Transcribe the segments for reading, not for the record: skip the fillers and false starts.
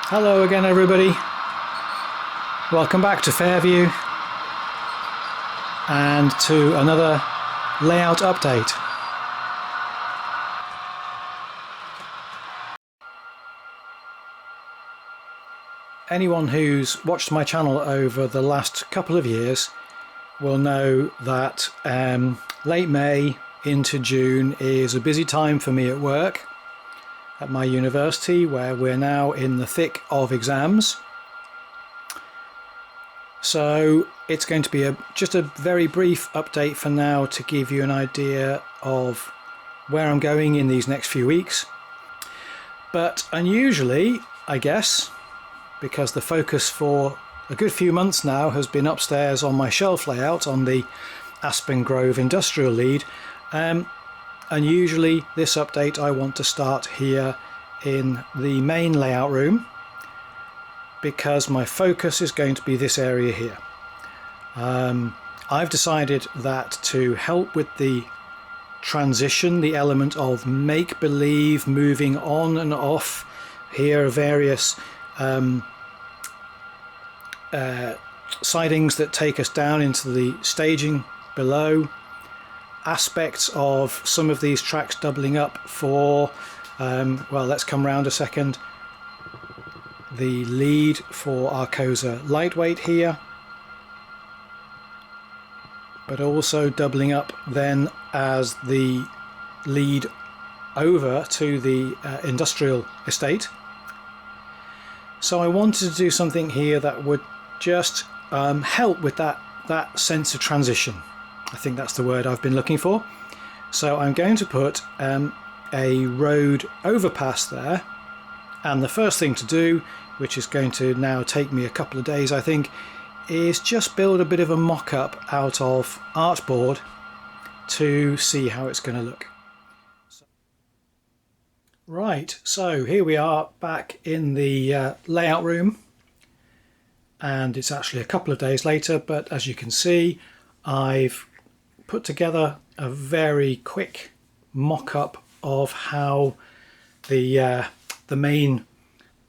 Hello again everybody, welcome back to Fairview and to another layout update. Anyone who's watched my channel over the last couple of years will know that late May into June is a busy time for me at work at my university, where we're now in the thick of exams. So it's going to be just a very brief update for now to give you an idea of where I'm going in these next few weeks. But unusually, I guess, because the focus for a good few months now has been upstairs on my shelf layout on the Aspen Grove industrial lead, unusually this update I want to start here in the main layout room, because my focus is going to be this area here. I've decided that to help with the transition, the element of make-believe, moving on and off, here are various sidings that take us down into the staging below, aspects of some of these tracks doubling up for well, let's come round a second, the lead for Arcosa Lightweight here, but also doubling up then as the lead over to the industrial estate. So I wanted to do something here that would just help with that sense of transition. I think that's the word I've been looking for. So I'm going to put a road overpass there, and the first thing to do, which is going to now take me a couple of days I think, is just build a bit of a mock-up out of artboard to see how it's going to look. Right, so here we are back in the layout room, and it's actually a couple of days later, but as you can see I've put together a very quick mock-up of how the main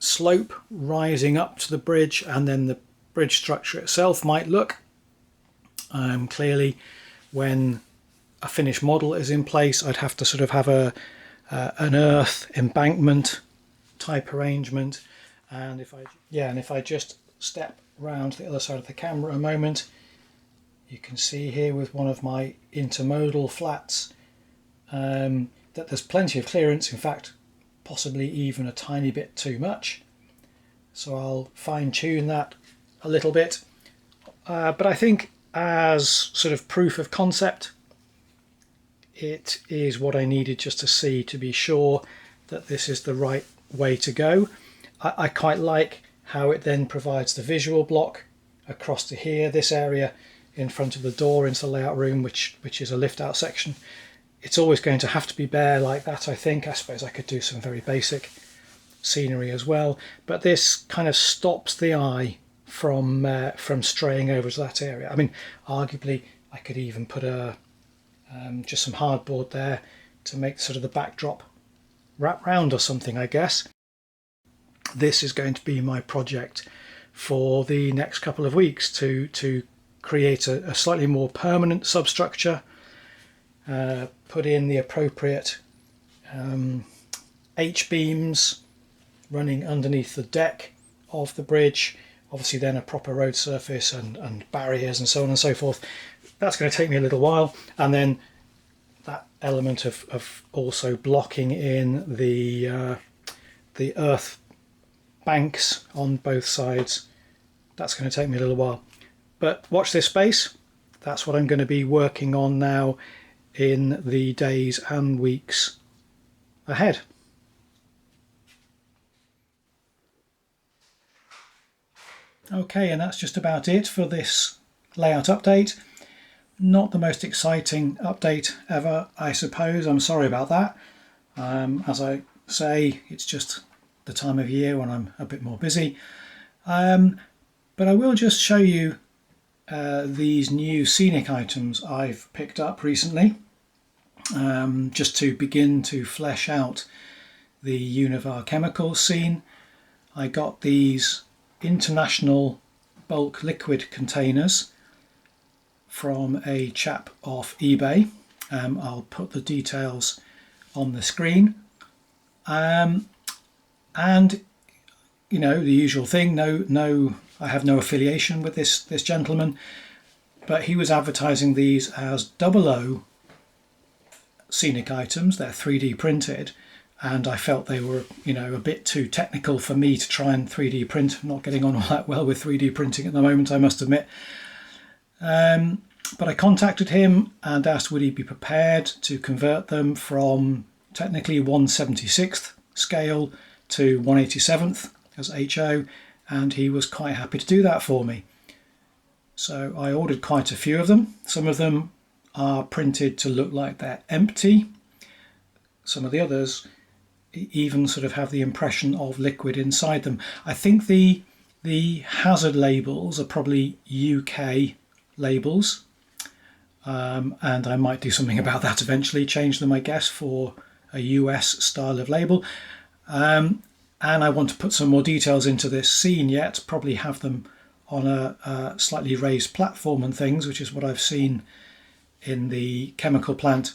slope rising up to the bridge and then the bridge structure itself might look. Clearly when a finished model is in place I'd have to sort of have an earth embankment type arrangement, and if I just step round to the other side of the camera a moment, you can see here with one of my intermodal flats that there's plenty of clearance, in fact possibly even a tiny bit too much, so I'll fine-tune that a little bit, but I think as sort of proof of concept it is what I needed just to see, to be sure that this is the right way to go. I quite like how it then provides the visual block across to here, this area in front of the door into the layout room, which is a lift out section. It's always going to have to be bare like that, I think. I suppose I could do some very basic scenery as well, but this kind of stops the eye from straying over to that area. I mean, arguably I could even put just some hardboard there to make sort of the backdrop wrap round or something, I guess. This is going to be my project for the next couple of weeks, to create a slightly more permanent substructure, put in the appropriate H-beams running underneath the deck of the bridge, obviously then a proper road surface and barriers and so on and so forth. That's going to take me a little while, and then that element of also blocking in the earth banks on both sides, that's going to take me a little while. But watch this space, that's what I'm going to be working on now in the days and weeks ahead. Okay, and that's just about it for this layout update. Not the most exciting update ever, I suppose. I'm sorry about that. As I say, it's just the time of year when I'm a bit more busy. But I will just show you these new scenic items I've picked up recently, just to begin to flesh out the Univar Chemicals scene. I got these international bulk liquid containers from a chap off eBay. I'll put the details on the screen. And you know, the usual thing, I have no affiliation with this gentleman, but he was advertising these as 00 scenic items. They're 3D printed, and I felt they were, you know, a bit too technical for me to try and 3D print. I'm not getting on all that well with 3D printing at the moment, I must admit. But I contacted him and asked would he be prepared to convert them from technically 1/76th scale to 1/87th as HO, and he was quite happy to do that for me. So I ordered quite a few of them. Some of them are printed to look like they're empty. Some of the others even sort of have the impression of liquid inside them. I think the hazard labels are probably UK labels, and I might do something about that eventually, change them I guess for a US style of label. And I want to put some more details into this scene yet, probably have them on a slightly raised platform and things, which is what I've seen in the chemical plant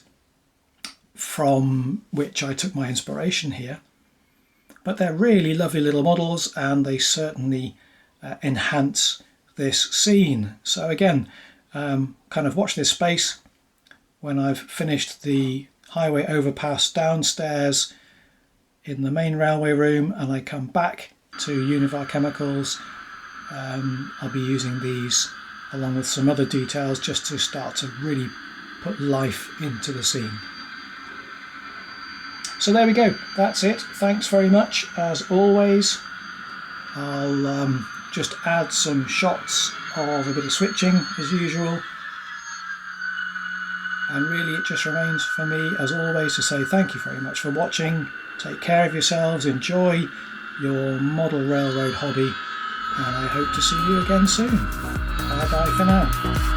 from which I took my inspiration here. But they're really lovely little models, and they certainly enhance this scene. So again, kind of watch this space. When I've finished the highway overpass downstairs in the main railway room and I come back to Univar Chemicals, I'll be using these along with some other details just to start to really put life into the scene. So there we go, that's it. Thanks very much as always. I'll just add some shots of a bit of switching as usual, and really it just remains for me as always to say thank you very much for watching. Take care of yourselves, enjoy your model railroad hobby, and I hope to see you again soon. Bye bye for now.